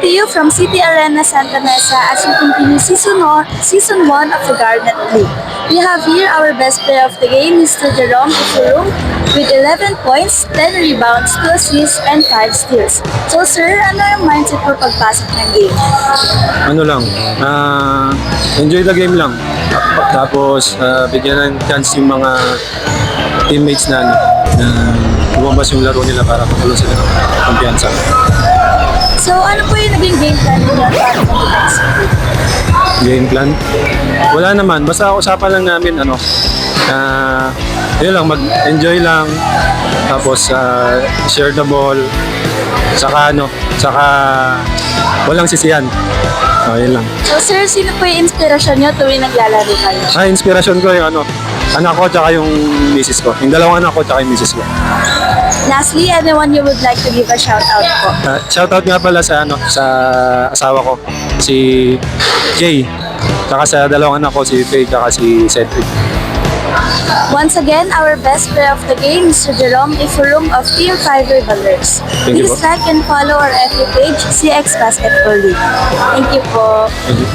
to you from City Arena Santa Mesa as we continue season 1 of the Garnet League. We have here our best player of the game, Mr. Jerome Ifurung, with 11 points, 10 rebounds, 2 assists, and 5 steals. So sir, ano yung mindset mo pagpasok ng game? Ano lang, enjoy the game lang. Tapos, bigyan ng chance yung mga teammates na lumabas yung laro nila para makulo sila ng kumpiyansa. So ano po yung naging game plan niyo para mag-defense? Game plan? Wala naman, basta usapan lang namin, yun lang, mag-enjoy lang. Tapos, share the ball. Saka walang sisihan. Yun lang. So sir, sino po yung inspirasyon niyo tuwing naglalaro kayo? Inspirasyon ko yung anak ko tsaka yung misis ko. Yung dalawang anak ko tsaka yung misis ko. Lastly, anyone you would like to give a shout out po? Shoutout nga pala sa asawa ko, si Jay. Tsaka sa dalawang anak ko, si Faye tsaka si Cedric. Once again, our best player of the game, Mr. Jerome Ifurung of Team 5 Rivalers. Thank you Please po. like and follow our FB page, CX Basketball League. Thank you po. Thank you.